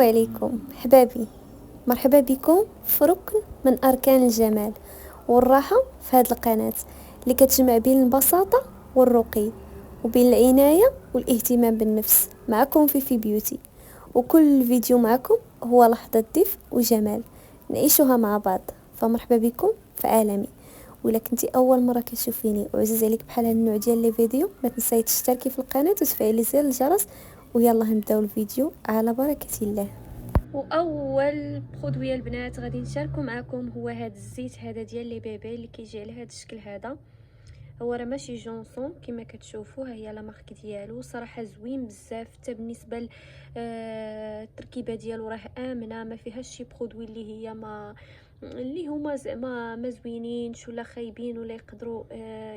عليكم حبابي، مرحبا بكم في ركن من أركان الجمال والراحة في هذه القناة اللي كتجمع بين البساطة والرقي وبين العناية والاهتمام بالنفس. معكم في بيوتي، وكل فيديو معكم هو لحظة دفء وجمال نعيشها مع بعض. فمرحبا بكم في عالمي. ولا كنتي اول مره كتشوفيني وعزيز عليك بحال هاد النوع ديال لي فيديو، ما تنساي تشتركي في القناه وتفعلي زر الجرس. ويلا نبداو الفيديو على بركه الله. واول برودوي البنات غادي نشاركو معكم هو هذا الزيت هذا ديال لي بيبي اللي كيجي على هذا الشكل هذا. هو راه ماشي جونسون كما كتشوفوا، ها هي لا مارك ديالو. صراحه زوين بزاف حتى بالنسبه التركيبه ديالو، راه امنه، ما فيهاش شي برودوي اللي هي ما اللي هما زعما ما زوينينش ولا خايبين ولا يقدروا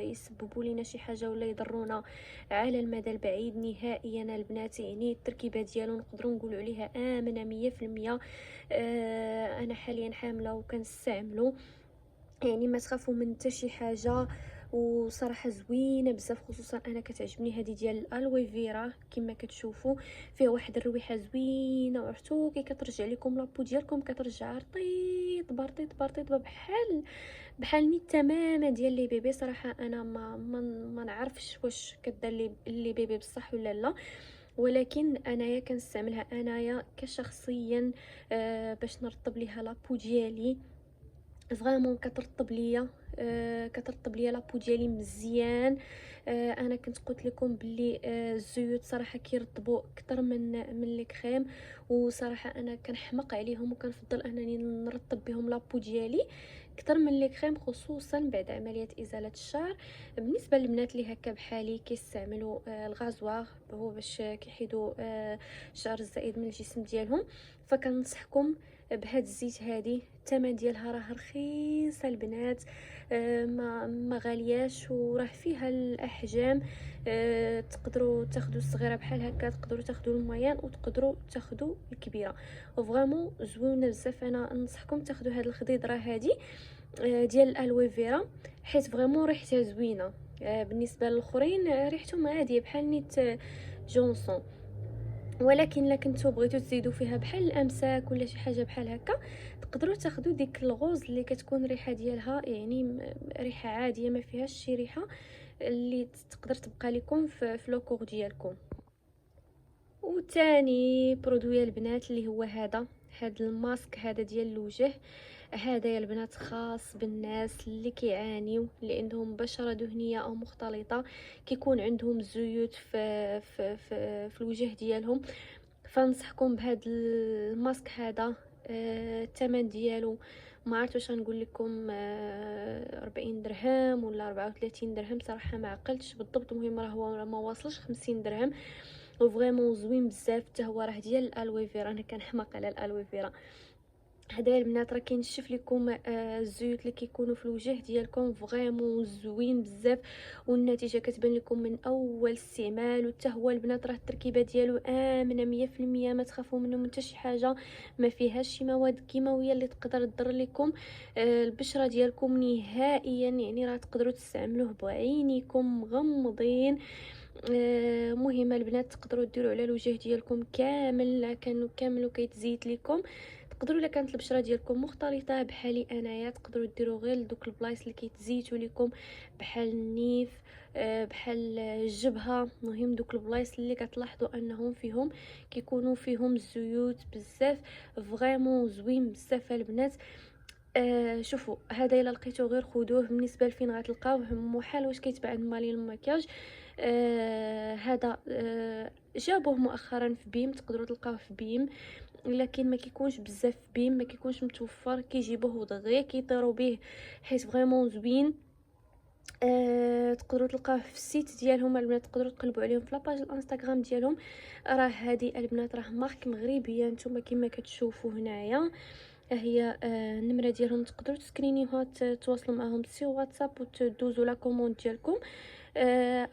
يسببوا لنا شي حاجه ولا يضرونا على المدى البعيد نهائيا البنات. يعني التركيبه ديالو نقدروا نقولوا عليها امنه 100%. انا حاليا حامله وكنستعملو، يعني ما تخافوا من حتى شي حاجه. وصراحه زوينه بزاف، خصوصا انا كتعجبني هذه ديال الالوي فيرا كما كتشوفوا. فيها واحد الرويحه زوينه، وعرفتوا كي كترجع لكم لابو ديالكم كترجع رطيط برطيط برطيط بحال نيت تماما ديال لي بيبي. صراحه انا ما نعرفش واش كدار لي بيبي بصح ولا لا، ولكن انايا كنستعملها انايا كشخصيا باش نرطب ليها لابو ديالي. فريمون كترطب ليا لابو ديالي مزيان. انا كنت قلت لكم بلي الزيوت صراحه كيرطبوا اكثر من لي كريم، وصراحه انا كنحمق عليهم وكنفضل انني نرطب بهم لابو ديالي اكثر من لي كريم، خصوصا بعد عمليه ازاله الشعر. بالنسبه للبنات اللي هكا بحالي كيستعملوا الغازوار هو باش كيحيدوا الشعر الزائد من الجسم ديالهم، فكنصحكم بهاد الزيت هادي. الثمن ديالها راه رخيص البنات، ما غالياش، وراه فيها الاحجام. تقدروا تاخذوا الصغيره بحال هكا، تقدروا تاخذوا المويان، وتقدروا تاخذوا الكبيره. وفريمون زوينه بزاف. انا ننصحكم تاخذوا هاد الخضيضره هادي ديال الالوي فيرا، حيت فريمون ريحتها زوينه. بالنسبه للاخرين ريحتهم عاديه بحال نيت جونسون، ولكن الا كنتو بغيتو تزيدوا فيها بحال الامساك ولا شي حاجه بحال هكا، تقدروا تاخذوا ديك الغوز اللي كتكون ريحه ديالها يعني ريحه عاديه، ما فيهاش شي ريحه اللي تقدر تبقى لكم في لوكور ديالكم. وثاني برودوي البنات اللي هو هذا الماسك هذا ديال الوجه. هذا يا البنات خاص بالناس اللي كيعانيو لانهم بشره دهنيه او مختلطه، كيكون عندهم زيوت في الوجه ديالهم. فنصحكم بهذا الماسك هذا. الثمن ديالو ما عرفت واش غنقول لكم، 40 درهم ولا 34 درهم، صراحه ما عقلتش بالضبط. المهم راه هو ما واصلش 50 درهم، وفريمون زوين بزاف. حتى هو راه ديال الالوي فيرا، انا كنحماق على الالوي فيرا. هذا البنات راه كينشف لكم الزيوت اللي كيكونوا في الوجه ديالكم، فريمون زوين بزاف، والنتيجه كتبان لكم من اول استعمال. وحتى هو البنات راه التركيبه ديالو امنه 100%، ما تخافوا منه من حتى شي حاجه، ما فيهاش شي مواد كيماويه اللي تقدر تضر لكم البشره ديالكم نهائيا. يعني راه تقدروا تستعملوه بعينيكم مغمضين. مهمه البنات تقدروا ديروا على الوجه ديالكم كامل، كامل وكيتزيت لكم. تقدروا الا كانت البشره ديالكم مختلطه بحالي انايا، تقدروا ديروا غير دوك البلايص اللي كيتزيتوا لكم بحال النيف، بحال الجبهه. مهم دوك البلايص اللي كتلاحظوا انهم فيهم كيكونوا فيهم الزيوت بزاف. فريمون زوين بزاف البنات. شوفوا هذا الا لقيتو غير خذوه. بالنسبه لفين غتلقاوه محال واش كيتباع عند مالين المكياج. هذا جابوه مؤخرا في بيم، تقدروا تلقاوه في بيم، لكن ما كيكونش بزاف في بيم، ما كيكونش متوفر، كيجيبوه دغيا كيطيروا به حيت فريمون زوين. تقدروا تلقاوه في السيت ديالهم البنات، تقدروا تقلبوا عليهم في لاباج الانستغرام ديالهم. راه هذه البنات راه مارك مغربيه نتوما كما كتشوفوا هنايا. هي النمره ديالهم، تقدروا تسكرينيوها تواصلوا معهم سي واتساب وتدوزوا لا كوموند ديالكم،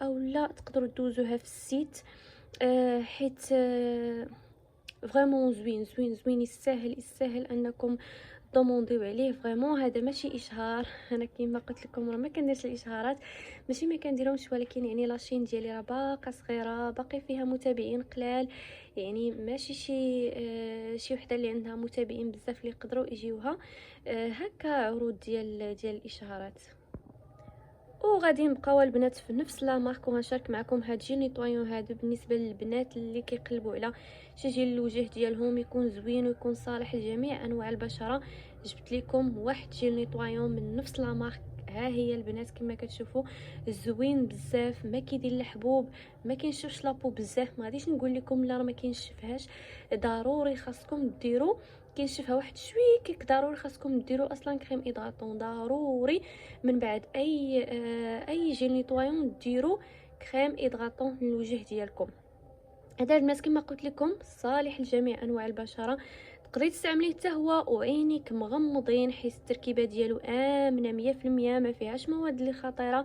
او لا تقدروا تدوزوها في السيت. حيت فريمون زوين زوين زوين، يستاهل انكم دومونديو عليه فريمون. هذا ماشي اشهار انا كيما قلت لكم راه ما كنديرش الاشهارات، ماشي ما كنديرهمش، ولكن يعني لاشين ديالي راه باقا صغيره، باقي فيها متابعين قلال، يعني ماشي شي وحده اللي عندها متابعين بزاف اللي يقدروا يجيوها هكا عروض ديال الاشهارات. وغادي نبقاو البنات في نفس لا مارك، وغنشارك معكم هاد جيل نيطويون هادو بالنسبه للبنات اللي كيقلبوا على شي جيل الوجه ديالهم يكون زوين ويكون صالح لجميع انواع البشره. جبت لكم واحد جيل نيطويون من نفس لا مارك، ها هي البنات كما كتشوفوا زوين بزاف، ما كيدير الحبوب، ما كينشفش لابو بزاف. ما غاديش نقول لكم لا راه ما كينشفهاش، ضروري خاصكم ديروا كينشفها واحد شويه كيك، ضروري خاصكم ديروا اصلا كريم ايدغاطون، ضروري من بعد اي جيل نيطويون ديروا كريم ايدغاطون للوجه ديالكم. هذا البنات كما قلت لكم صالح لجميع انواع البشره، تقدري تستعمليه حتى هو وعينيك مغمضين، حيت التركيبه ديالو امنه 100%، ما فيهاش مواد اللي خطيره.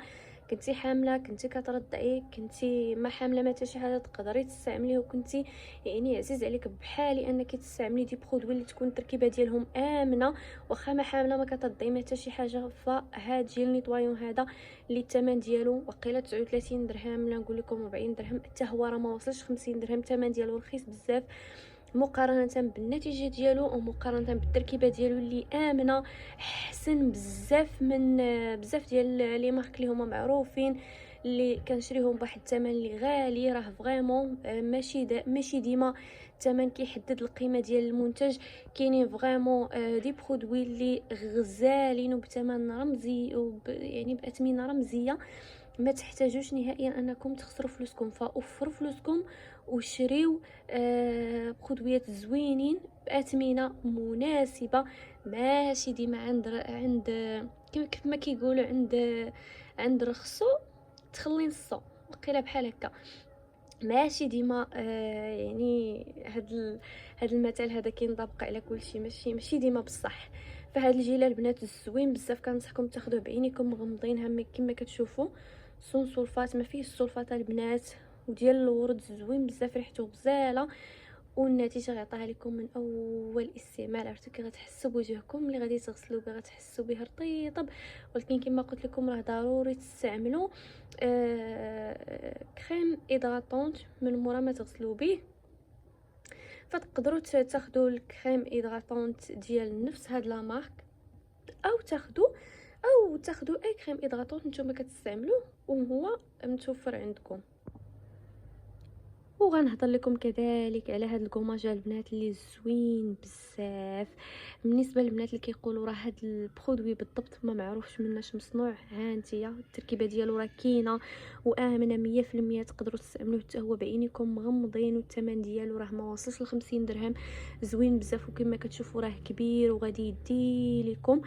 كنتي حامله، كنتي كترضعي، كنتي ما حامله ما حتى شي حاجه، تقدري تستعمليه. وكنتي يعني عزيز عليك بحالي انك تستعملي دي برودوي اللي تكون التركيبه ديالهم امنه، واخا ما حامله ما كترضعي ما حتى شي حاجه. فهاد جيل نيطويون هذا اللي الثمن ديالو وقيله 39 درهم، لا نقول لكم 40 درهم، حتى هو راه ما وصلش 50 درهم، الثمن ديالو رخيص بزاف مقارنه بالنتيجه ديالو ومقارنه بالتركيبه ديالو اللي امنه. حسن بزاف من بزاف ديال لي مارك اللي هما معروفين اللي كنشريهم بواحد الثمن اللي غالي. راه فريمون ماشي ديما الثمن كيحدد القيمه ديال المنتج، كاينين فريمون دي برودوي اللي غزالين وبثمن رمزي يعني باثمنه رمزيه، ما تحتاجوش نهائيا انكم تخسروا فلوسكم. فوفروا فلوسكم وشريو برودويات زوينين باثمنه مناسبه، ماشي ديما عند كيف ما كيقولوا عند رخصو تخلي نصو، وقيله بحال هكا. ماشي ديما يعني هاد المثل هذا كينطبق على كل شيء، ماشي ديما بصح. فهاد الجيله البنات الزوين بزاف كنصحكم تاخذوه بعينيكم مغمضين، هم كما كتشوفوا سون سلفات، ما فيه السلفات البنات، وديال الورد زوين بزاف، ريحته غزاله، والنتيجه غيعطيها لكم من اول استعمال. عرفتوا كي غتحسوا بوجهكم ملي غادي تغسلوا به غتحسوا به رطيطب. ولكن كما قلت لكم راه ضروري تستعملوا كريم ايدغاطونت من مورا ما تغسلوا به. فتقدروا تاخذوا الكريم ايدغاطونت ديال نفس هاد لا مارك، او تاخذوا اي كريم ايدغاطونت نتوما كتستعملوه وهو متوفر عندكم. وغنهضر لكم كذلك على هاد الكوماج البنات اللي زوين بزاف. بالنسبه للبنات اللي كيقولوا راه هاد البرودوي بالضبط ما معروفش مناش مصنوع، ها انتيا التركيبه ديالو راه كاينه وامنه 100%، تقدروا تستعملوه حتى هو بعينيكم مغمضين، والثمن ديالو راه ما وصلش ل 50 درهم. زوين بزاف وكما كتشوفوا راه كبير وغادي يدي لكم.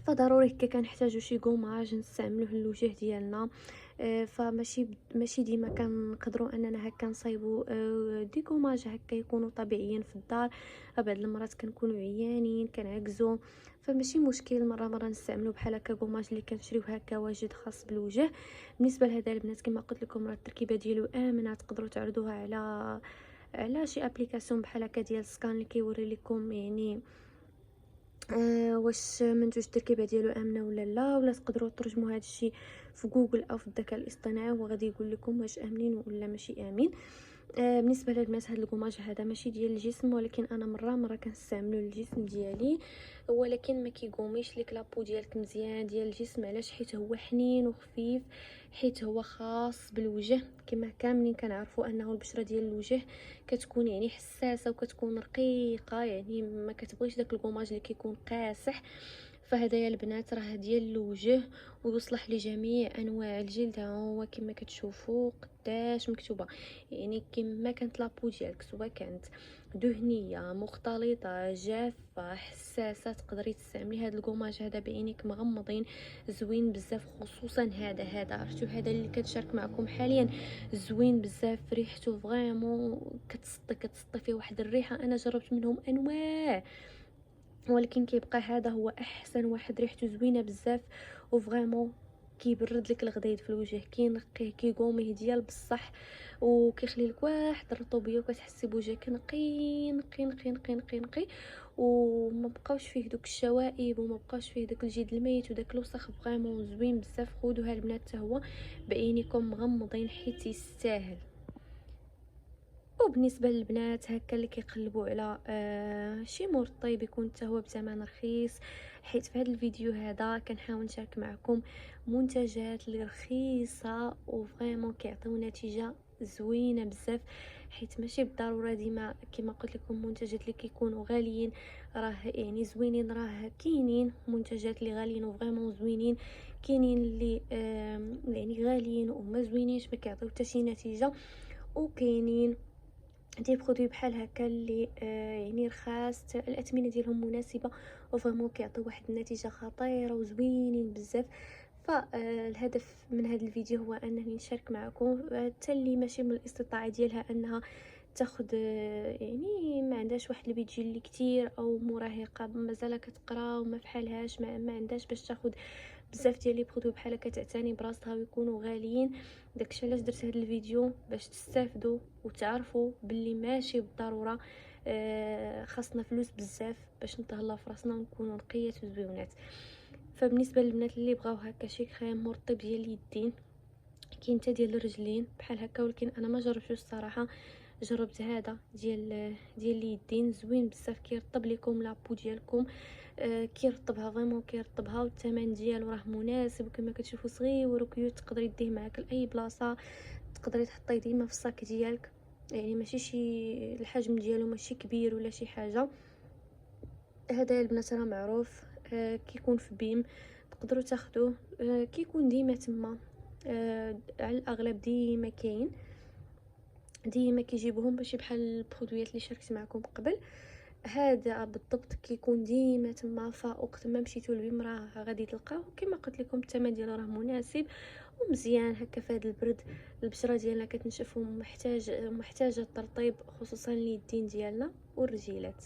فضروري هكا كنحتاجو شي كوماج نستعملوه للوجه ديالنا. ماشي ديما كنقدروا اننا هكا نصايبوا دي كوماج هكا يكونوا طبيعيين في الدار. بعض المرات كنكونوا عيانين كنعكزوا، فماشي مشكل مره نستعملوا بحال هكا كوماج اللي كنشريوه هكا واجد خاص بالوجه. بالنسبه لهذا البنات كما قلت لكم راه التركيبه ديالو امنه، تقدروا تعرضوها على شي ابليكاسيون بحال هكا ديال سكان اللي كيوري لكم يعني واش منتوج التركيبه ديالو امنه ولا تقدروا ترجموا هذا الشيء في جوجل او في الذكاء الاصطناعي وغادي يقول لكم واش امنين ولا ماشي امين. بالنسبه للبنات هذا الكوماج هذا ماشي ديال الجسم، ولكن انا مره كنستعملو للجسم ديالي، ولكن ما كيقوميش لك لابو ديالك مزيان ديال الجسم. علاش؟ حيت هو حنين وخفيف، حيت هو خاص بالوجه. كما كاملين كنعرفوا انه البشره ديال الوجه كتكون يعني حساسه وكتكون رقيقه، يعني ما كتبغيش داك الكوماج اللي كيكون قاصح. فهدايا البنات راه ديال الوجه ويصلح لجميع انواع الجلد. ها هو كما كتشوفوا قداش مكتوبه، يعني كما كانت لابو ديالك سواء كانت دهنيه مختلطه جافه حساسه، تقدري تستعملي هذا الكوماج هذا بعينيك مغمضين. زوين بزاف، خصوصا هذا عرفتوا هذا اللي كتشارك معكم حاليا زوين بزاف، ريحته فريمون كتسطي فيه واحد الريحه. انا جربت منهم انواع ولكن كيبقى هذا هو احسن واحد، ريحته زوينه بزاف وفريمون كيبرد لك الغديد في الوجه، كينقيه كيقوميه ديال بصح، وكيخلي لك واحد الرطوبيه وكتحسي بوجهك نقي نقي نقي نقي نقي نقي. وما بقاوش فيه دوك الشوائب وما بقاوش فيه داك الجلد الميت وداك الوسخ. فريمون زوين بزاف، خذوها البنات حتى هو بعينيكم مغمضين حيت يستاهل. وبالنسبه للبنات هكا اللي كيقلبوا على شي مرطب يكون حتى هو بثمن رخيص، حيت في هذا الفيديو هذا كنحاول نشارك معكم منتجات اللي رخيصه وفريمون كيعطيو نتيجه زوينه بزاف، حيت ماشي بالضروره ديما كما قلت لكم منتجات اللي كيكونوا غاليين راه يعني زوينين. راه كاينين منتجات اللي غاليين وفريمون زوينين، كاينين اللي يعني غاليين وما زوينينش ما كيعطيو حتى شي نتيجه، وكاينين دي برودوي بحال هكا اللي يعني رخاص، الاثمنه ديالهم مناسبه وفريمون كيعطيو واحد النتيجه خطيره وزوينين بزاف. فالهدف من هذا الفيديو هو انني نشارك معكم حتى اللي ماشي من الاستطاعه ديالها انها تاخد يعني ما عندهاش واحد البيدجي اللي كتير او مراهقه مازال كتقرا وما فحالهاش ما عندهاش باش تاخد بزاف ديال لي برودوي بحال هكا تعتني براسها ويكونوا غاليين. داكشي علاش درت هذا الفيديو باش تستافدوا وتعرفوا باللي ماشي بالضروره خاصنا فلوس بزاف باش نتهلاو في راسنا ونكونوا نقيات وزويونات. فبالنسبه للبنات اللي بغاو هكا شي كريم مرطب ديال اليدين، كاين حتى ديال الرجلين بحال هكا، ولكن انا ما جربتوش الصراحه. جربت هذا ديال اليدين زوين بزاف، كيرطب لكم لابو ديالكم كيرطبها فريمون كيرطبها، والثمن ديالو راه مناسب وكما كتشوفوا صغيور وكيوت، تقدري ديه معاك لاي بلاصه، تقدري تحطيه ديما في الصاك ديالك، يعني ماشي شي الحجم ديالو ماشي كبير ولا شي حاجه. هذا البنات راه معروف كيكون في بيم، تقدروا تاخدوه كيكون ديما تما على الاغلب ديما كاين، ديما كيجيبوهم ماشي بحال البرودويات اللي شاركت معكم قبل. هذا بالضبط كيكون ديما تما، فوقت ما مشيتو للبيم راه غادي تلقاوه كما قلت لكم الثمن ديالو راه مناسب ومزيان هكا في هذا البرد. البشره ديالنا كتنشف ومحتاجه الترطيب خصوصا اليدين ديالنا والرجيلات.